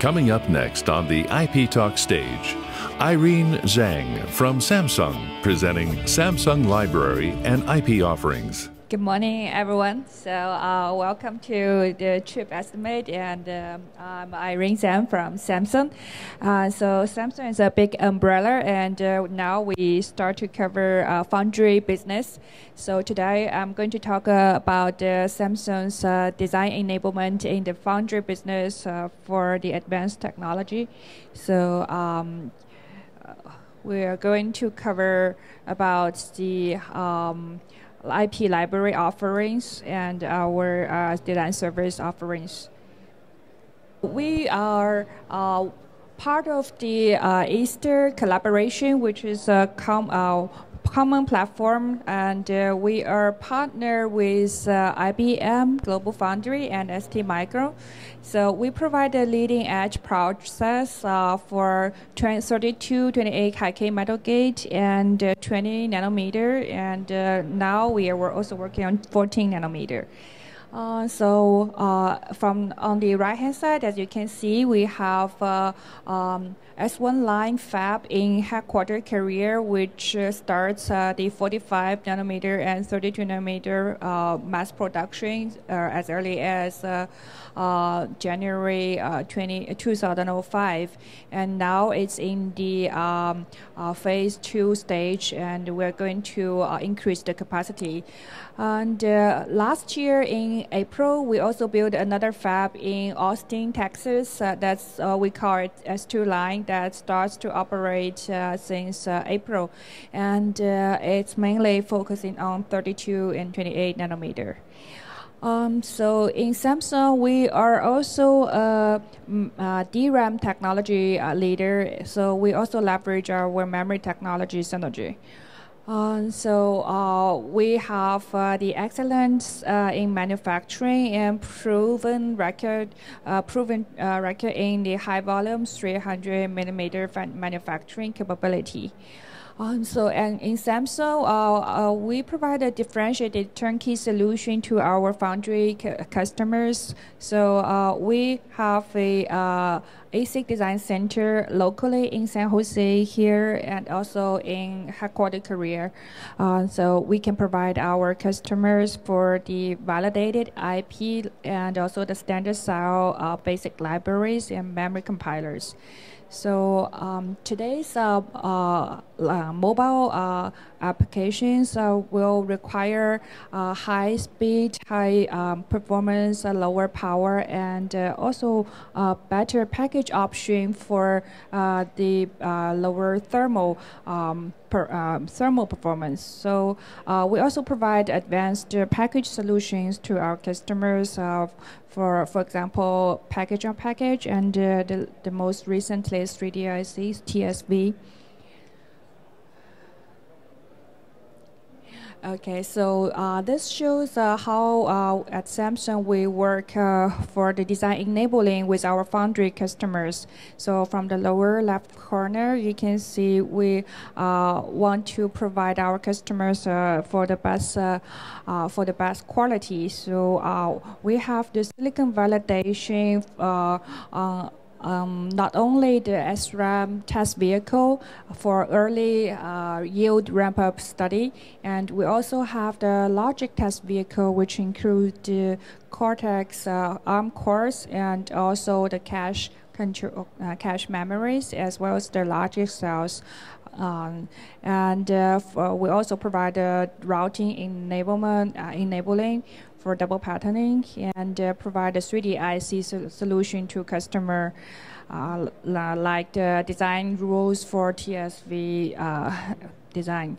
Coming up next on the IP Talk stage, Irene Zhang from Samsung, presenting Samsung Library and IP offerings. Good morning, everyone. So welcome to the ChipEstimate, and I'm Irene Zhang from Samsung. So Samsung is a big umbrella, and now we start to cover Foundry business. So today I'm going to talk about Samsung's design enablement in the Foundry business for the advanced technology. So we are going to cover about the IP library offerings and our design service offerings. We are part of the Easter collaboration, which is a common platform, and we are partner with IBM, Global Foundry, and STMicro. So we provide the leading edge process for 32, 28 high-K metal gate and 20 nanometer, and now we are also working on 14 nanometer. From on the right-hand side, as you can see, we have S1 line fab in headquarters Korea, which starts the 45 nanometer and 32 nanometer mass production as early as January 2005. And now it's in the phase 2 stage, and we're going to increase the capacity. And last year in April, we also built another fab in Austin, Texas. That's we call it S2 line, that starts to operate since April, and it's mainly focusing on 32 and 28 nanometer. So in Samsung, we are also a DRAM technology leader. So we also leverage our memory technology synergy. We have the excellence in manufacturing and proven record in the high volume 300 millimeter manufacturing capability. And in Samsung, we provide a differentiated turnkey solution to our foundry customers. So we have a ASIC design center locally in San Jose here, and also in headquarters Korea. So we can provide our customers for the validated IP and also the standard style basic libraries and memory compilers. So today's mobile applications will require high speed, high performance, lower power, and also better package option for the lower thermal performance. So we also provide advanced package solutions to our customers for example, package on package, and the most recently is 3D ICs, TSV. Okay, so this shows how at Samsung we work for the design enabling with our foundry customers. So from the lower left corner, you can see we want to provide our customers for the best quality. So we have the silicon validation. Not only the SRAM test vehicle for early yield ramp-up study, and we also have the logic test vehicle, which includes the Cortex ARM cores and also the cache memories, as well as the logic cells. We also provide routing enabling for double patterning, and provide a 3D IC solution to customer, like the design rules for TSV design.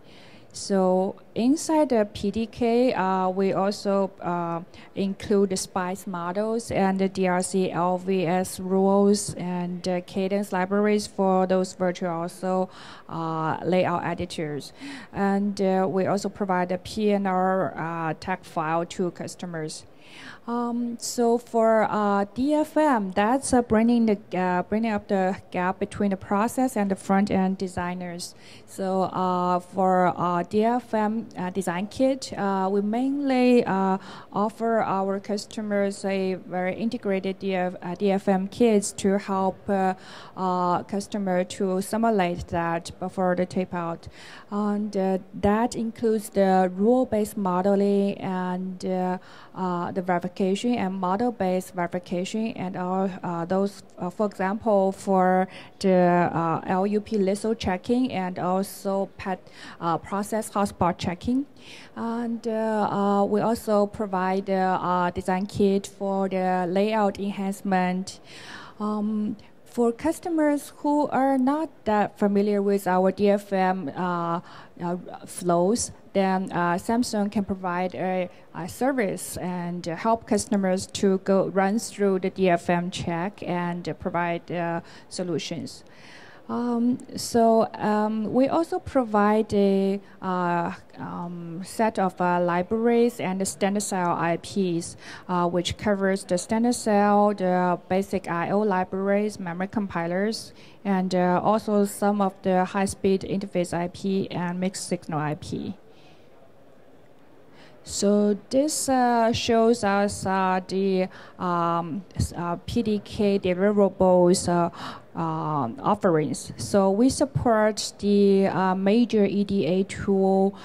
So inside the PDK, we also include the SPICE models and the DRC LVS rules and cadence libraries for those virtual also layout editors. And we also provide a PNR tag file to customers. So for DFM, that's bringing up the gap between the process and the front-end designers. So for DFM design kit, we mainly offer our customers a very integrated DFM kits to help customer to simulate that before the tape out. And that includes the rule-based modeling and the verification and model-based verification, and all those, for example, for the LUP litho checking and also process hotspot checking. And we also provide a design kit for the layout enhancement. For customers who are not that familiar with our DFM flows, then Samsung can provide a service and help customers to run through the DFM check and provide solutions. We also provide a set of libraries and standard cell IPs, which covers the standard cell, the basic I/O libraries, memory compilers, and also some of the high-speed interface IP and mixed signal IP. So this shows us the PDK deliverables offerings. So we support the major EDA tool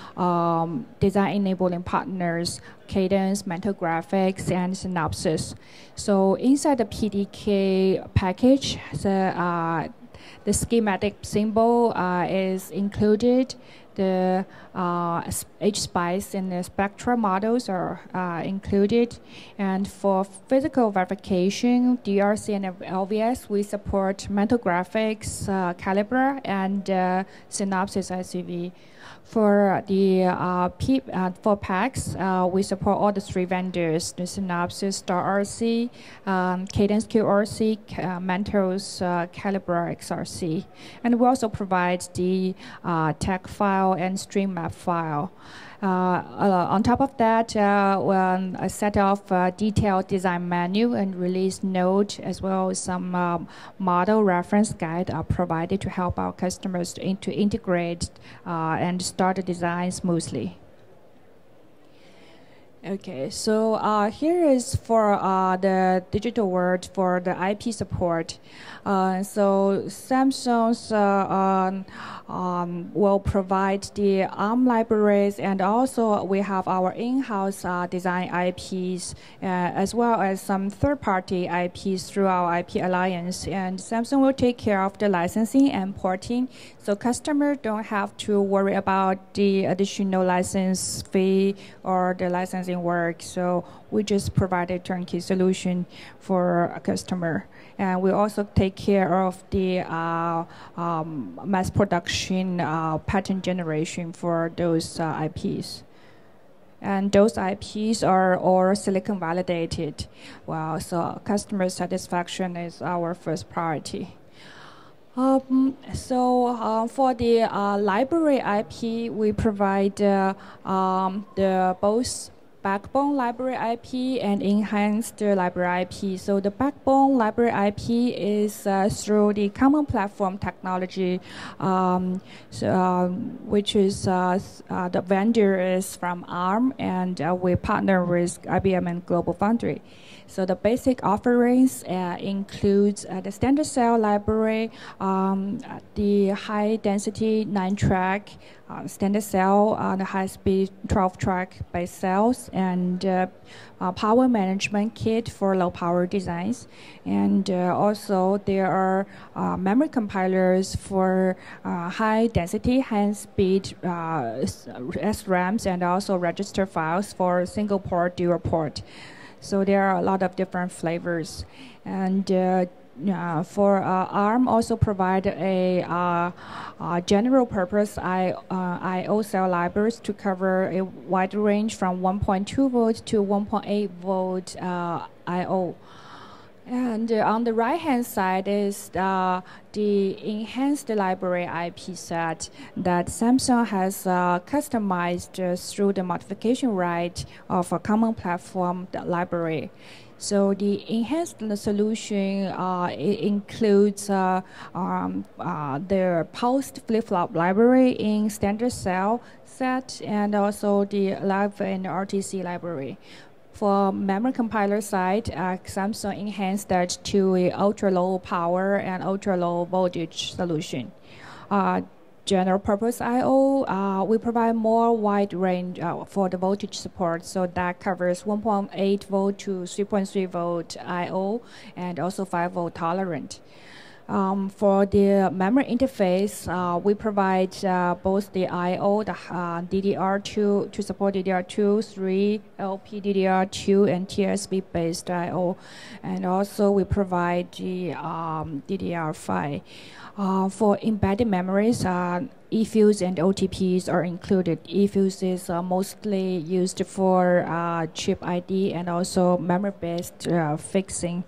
design enabling partners, Cadence, Mental Graphics, and Synopsys. So inside the PDK package, the schematic symbol is included. The HSPICE and the spectra models are included. And for physical verification, DRC and LVS, we support Mental Graphics, Calibra, and Synopsys ICV. For the for PACs, we support all the three vendors: the Synopsys, Star RC, Cadence QRC, Mentos, Calibra XRC, and we also provide the tech file and stream map file. On top of that, a set of detailed design manual and release note, as well as some model reference guide, are provided to help our customers to integrate and start the design smoothly. Okay, so here is for the digital world for the IP support. So Samsung's will provide the ARM libraries, and also we have our in-house design IPs, as well as some third-party IPs through our IP alliance. And Samsung will take care of the licensing and porting, so customers don't have to worry about the additional license fee or the licensing work. So we just provide a turnkey solution for a customer. And we also take care of the mass production pattern generation for those IPs. And those IPs are all silicon validated. Well, so customer satisfaction is our first priority. For the library IP, we provide the both backbone library IP and enhanced library IP. So the backbone library IP is through the common platform technology, which is the vendor is from ARM, and we partner with IBM and Global Foundry. So the basic offerings includes the standard cell library, the high-density 9-track standard cell, the high-speed 12-track base cells, and power management kit for low-power designs. And also there are memory compilers for high-density, high-speed SRAMs, and also register files for single-port, dual-port. So there are a lot of different flavors. And for ARM also provide a general purpose I/O cell libraries to cover a wide range from 1.2 volt to 1.8 volt I/O. And on the right-hand side is the enhanced library IP set that Samsung has customized through the modification right of a common platform library. So the enhanced solution it includes the post flip-flop library in standard cell set and also the live and RTC library. For memory compiler side, Samsung enhanced that to a ultra-low power and ultra-low voltage solution. General purpose I/O, we provide more wide range for the voltage support, so that covers 1.8 volt to 3.3 volt I/O and also 5 volt tolerant. For the memory interface, we provide both the I/O, the DDR2 to support DDR2, 3, LPDDR2, and TSB-based I/O, and also we provide the DDR5. For embedded memories, eFuse and OTPs are included. eFuse is mostly used for chip ID and also memory-based fixing.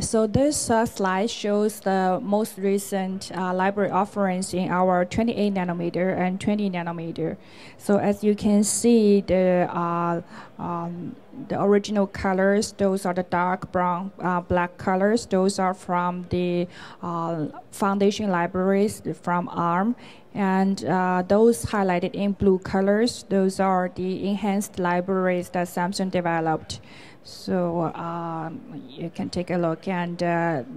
So this slide shows the most recent library offerings in our 28 nanometer and 20 nanometer. So as you can see, the original colors, those are the dark brown, black colors. Those are from the foundation libraries from ARM. And those highlighted in blue colors, those are the enhanced libraries that Samsung developed. So you can take a look, and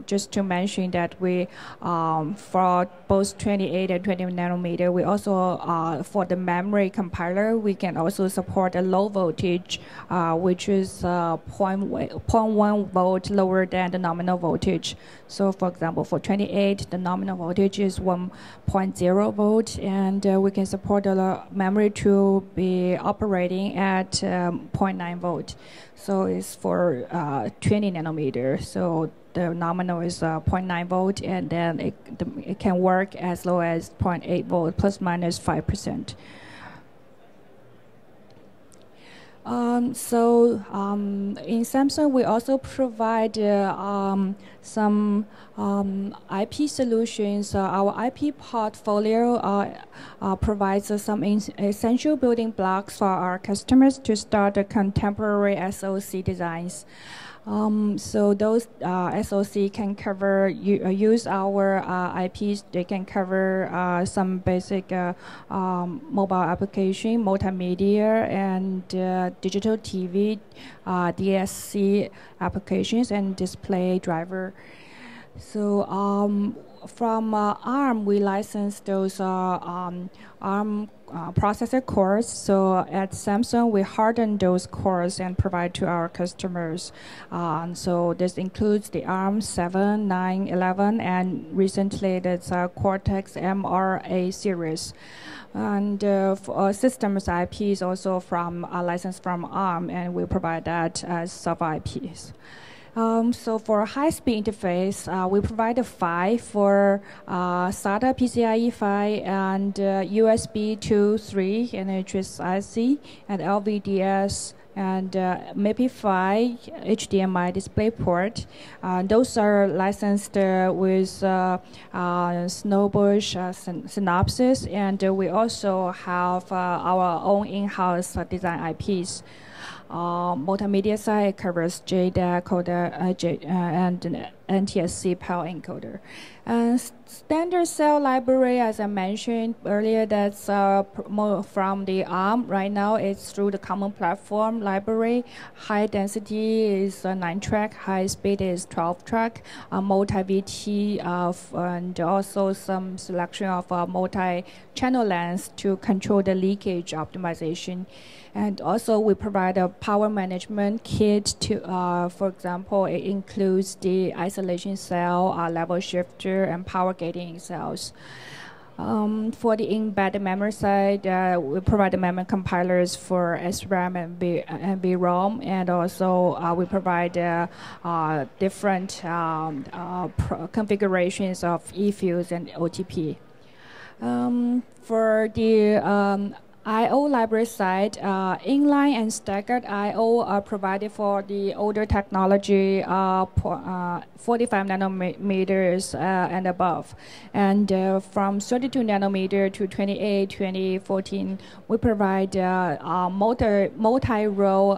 just to mention that we, for both 28 and 20 nanometer, we also, for the memory compiler, we can also support a low voltage, which is 0.1 volt lower than the nominal voltage. So for example, for 28, the nominal voltage is 1.0 volt, and we can support the memory to be operating at 0.9 volt. So it's for 20 nanometer. So the nominal is 0.9 volt, and then it can work as low as 0.8 volt, plus minus 5%. In Samsung, we also provide some IP solutions. Our IP portfolio provides some essential building blocks for our customers to start the contemporary SoC designs. So those SoC can cover, use our IPs. They can cover some basic mobile application, multimedia, and digital TV, DSC applications, and display driver. So from ARM, we license those ARM processor cores. So at Samsung, we harden those cores and provide to our customers. So this includes the ARM 7, 9, 11, and recently that's Cortex MRA series. And for systems IPs also from licensed from ARM, and we provide that as sub-IPs. So for high-speed interface, we provide a PHY for SATA PCIe PHY and USB 2.3 and HSIC and LVDS and MIPI PHY HDMI DisplayPort. Those are licensed with Snowbush, Synopsys, and we also have our own in-house design IPs. Multimedia side covers JDAC coder and NTSC PAL encoder. Standard cell library, as I mentioned earlier, that's more from the ARM. Right now, it's through the common platform library. High density is 9-track, high speed is 12-track, multi-VT, and also some selection of multi-channel lengths to control the leakage optimization. And also, we provide a power management kit to, for example, it includes the isolation cell, level shifter, and power gating cells. For the embedded memory side, we provide the memory compilers for SRAM and VROM, and also we provide different configurations of eFuse and OTP. For the I/O library side, inline and staggered I/O are provided for the older technology, 45 nanometers and above. And from 32 nanometer to 28, 2014, we provide multi-row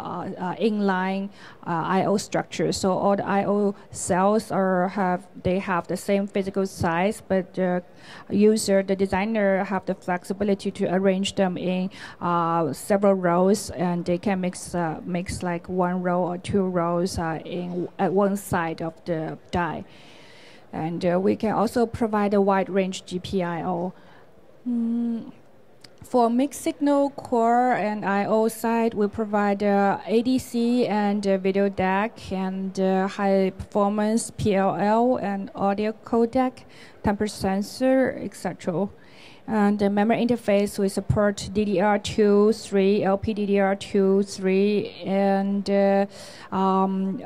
inline I/O structure. So all the I/O cells have the same physical size, but the designer have the flexibility to arrange them in several rows, and they can mix like one row or two rows at one side of the die. And we can also provide a wide range GPIO. For mixed signal core and I/O side, we provide ADC and video DAC and high performance PLL and audio codec, temperature sensor, etc. And the memory interface, we support DDR2, 3, LPDDR2, 3, and on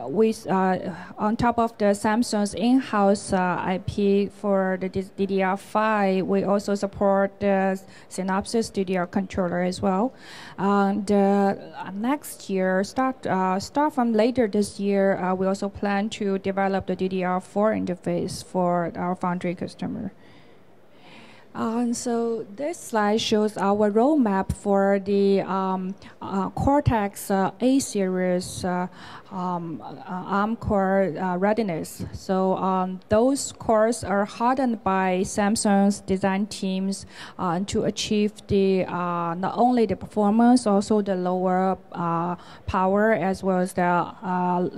top of the Samsung's in-house IP for the DDR5, we also support the Synopsys DDR controller as well. And next year, start from later this year, we also plan to develop the DDR4 interface for our Foundry customer. So this slide shows our roadmap for the Cortex A series ARM core readiness. So those cores are hardened by Samsung's design teams to achieve not only the performance, also the lower power as well as the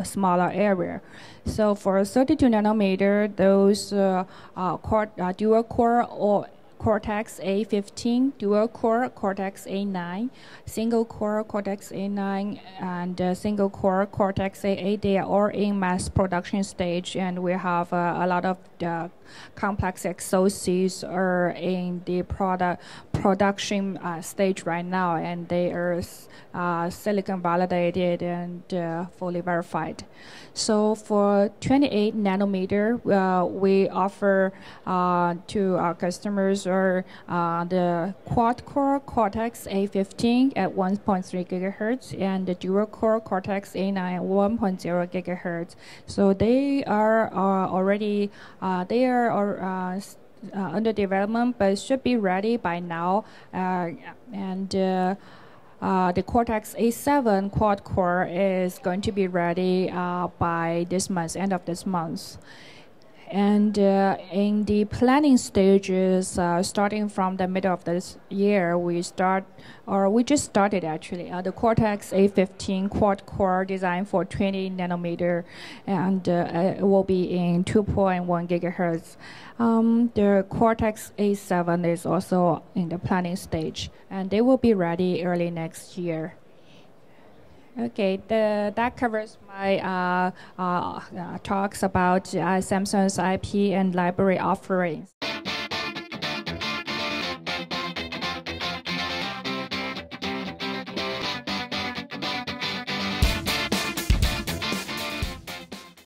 smaller area. So for 32 nanometer, those dual core or Cortex A15, dual core Cortex A9, single core Cortex A9, and single core Cortex A8, they are all in mass production stage, and we have a lot of complex SoCs are in the production stage right now, and they are silicon validated and fully verified. So for 28 nanometer, we offer to our customers the quad-core Cortex A15 at 1.3 gigahertz and the dual-core Cortex A9 at 1.0 gigahertz. So they are already under development, but should be ready by now. The Cortex A7 quad-core is going to be ready by this month, end of this month. And in the planning stages, starting from the middle of this year, we just started actually, the Cortex A15 quad-core design for 20 nanometer, and it will be in 2.1 gigahertz. The Cortex A7 is also in the planning stage, and they will be ready early next year. Okay, that covers my talks about Samsung's IP and library offerings.